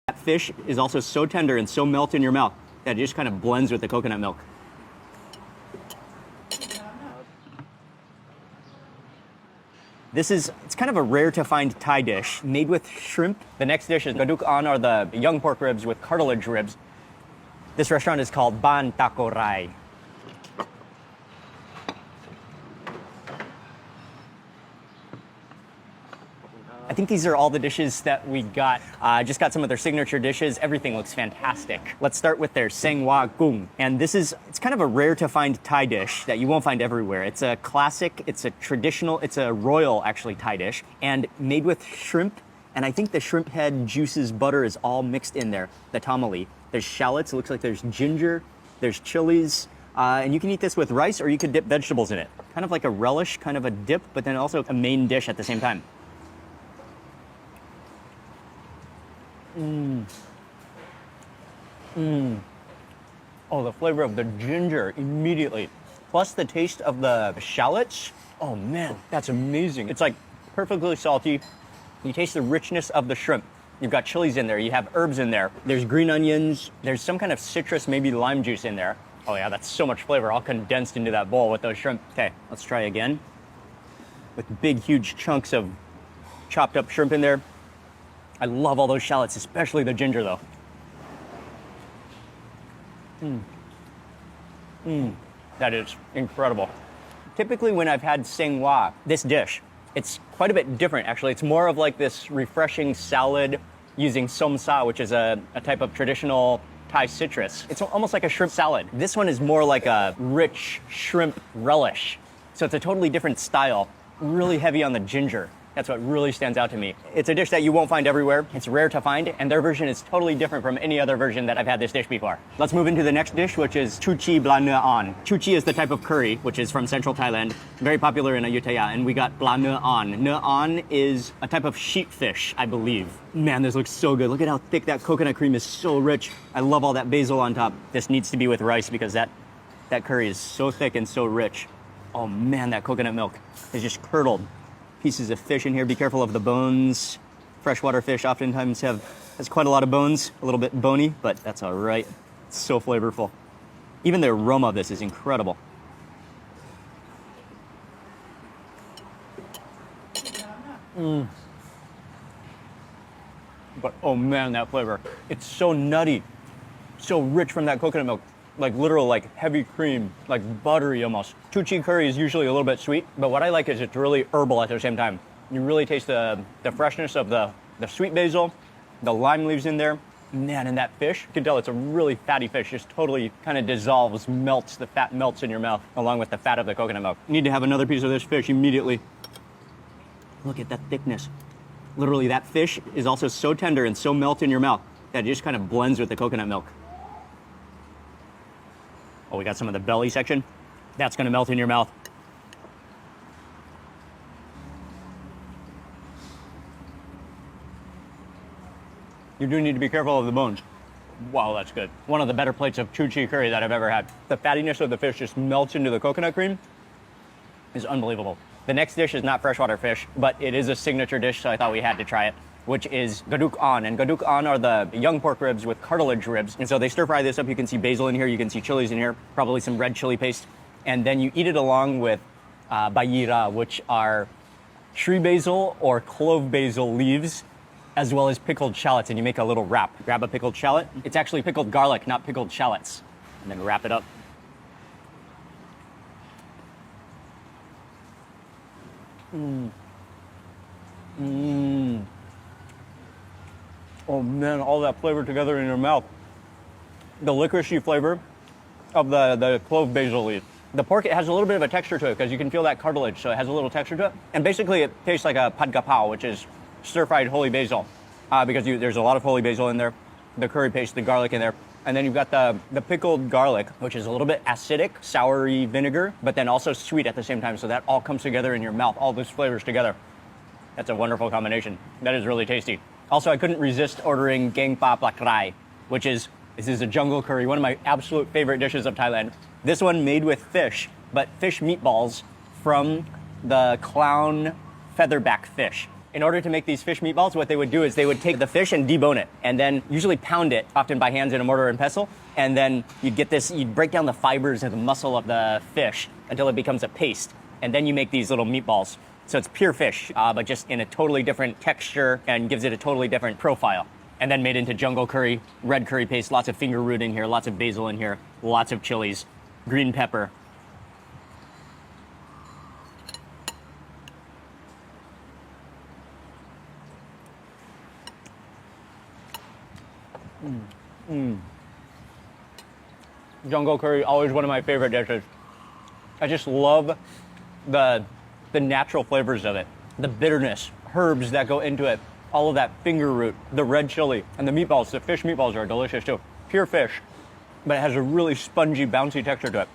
That fish is also so tender and so melt in your mouth that it just kind of blends with the coconut milk. It's kind of a rare to find Thai dish made with shrimp. The next dish is gaduk an, or the young pork ribs with cartilage ribs. This restaurant is called Baan Ta-Koh-Rai. I think these are all the dishes that we got. I just got some of their signature dishes. Everything looks fantastic. Let's start with their seng wa gung. And it's kind of a rare to find Thai dish that you won't find everywhere. It's a classic, it's a traditional, it's a royal actually Thai dish, and made with shrimp. And I think the shrimp head, juices, butter is all mixed in there, the tamale. There's shallots, it looks like there's ginger, there's chilies, and you can eat this with rice or you could dip vegetables in it. Kind of like a relish, kind of a dip, but then also a main dish at the same time. Oh, the flavor of the ginger immediately. Plus the taste of the shallots. Oh man, that's amazing. It's like perfectly salty. You taste the richness of the shrimp. You've got chilies in there, you have herbs in there. There's green onions, there's some kind of citrus, maybe lime juice in there. Oh yeah, that's so much flavor all condensed into that bowl with those shrimp. Okay, let's try again. With big, huge chunks of chopped up shrimp in there. I love all those shallots, especially the ginger though. That is incredible. Typically when I've had seng wa, this dish, it's quite a bit different actually. It's more of like this refreshing salad using som sa, which is a type of traditional Thai citrus. It's almost like a shrimp salad. This one is more like a rich shrimp relish. So it's a totally different style, really heavy on the ginger. That's what really stands out to me. It's a dish that you won't find everywhere. It's rare to find, and their version is totally different from any other version that I've had this dish before. Let's move into the next dish, which is choo chee bla ne an. Choo chee is the type of curry, which is from central Thailand, very popular in Ayutthaya, and we got bla ne an. Ne an is a type of sheepfish, I believe. Man, this looks so good. Look at how thick that coconut cream is, so rich. I love all that basil on top. This needs to be with rice because that curry is so thick and so rich. Oh man, that coconut milk is just curdled. Pieces of fish in here. Be careful of the bones. Freshwater fish oftentimes has quite a lot of bones, a little bit bony, but that's all right. It's so flavorful. Even the aroma of this is incredible. But oh man, that flavor. It's so nutty, so rich from that coconut milk. Like literal, like heavy cream, like buttery almost. Choo chee curry is usually a little bit sweet, but what I like is it's really herbal at the same time. You really taste the freshness of the sweet basil, the lime leaves in there. Man, and that fish, you can tell it's a really fatty fish, just totally kind of dissolves, melts, the fat melts in your mouth along with the fat of the coconut milk. You need to have another piece of this fish immediately. Look at that thickness. Literally, that fish is also so tender and so melt in your mouth that it just kind of blends with the coconut milk. Oh, we got some of the belly section. That's gonna melt in your mouth. You do need to be careful of the bones. Wow, that's good. One of the better plates of choo chee curry that I've ever had. The fattiness of the fish just melts into the coconut cream. It's unbelievable. The next dish is not freshwater fish, but it is a signature dish, so I thought we had to try it, which is gaduk an. And gaduk an are the young pork ribs with cartilage ribs. And so they stir fry this up. You can see basil in here, you can see chilies in here, probably some red chili paste. And then you eat it along with bayira, which are tree basil or clove basil leaves, as well as pickled shallots. And you make a little wrap. Grab a pickled shallot. It's actually pickled garlic, not pickled shallots. And then wrap it up. Oh man, all that flavor together in your mouth. The licoricey flavor of the clove basil leaf. The pork, it has a little bit of a texture to it because you can feel that cartilage, so it has a little texture to it. And basically it tastes like a pad kapao, which is stir-fried holy basil, because there's a lot of holy basil in there, the curry paste, the garlic in there. And then you've got the pickled garlic, which is a little bit acidic, soury vinegar, but then also sweet at the same time. So that all comes together in your mouth, all those flavors together. That's a wonderful combination. That is really tasty. Also, I couldn't resist ordering Baan Ta-Koh-Rai, this is a jungle curry, one of my absolute favorite dishes of Thailand. This one made with fish, but fish meatballs from the clown featherback fish. In order to make these fish meatballs, what they would do is they would take the fish and debone it, and then usually pound it, often by hands in a mortar and pestle, and then you'd break down the fibers of the muscle of the fish until it becomes a paste, and then you make these little meatballs. So it's pure fish, but just in a totally different texture and gives it a totally different profile. And then made into jungle curry, red curry paste, lots of finger root in here, lots of basil in here, lots of chilies, green pepper. Jungle curry, always one of my favorite dishes. I just love the natural flavors of it, the bitterness, herbs that go into it, all of that finger root, the red chili, and the meatballs. The fish meatballs are delicious too. Pure fish, but it has a really spongy, bouncy texture to it.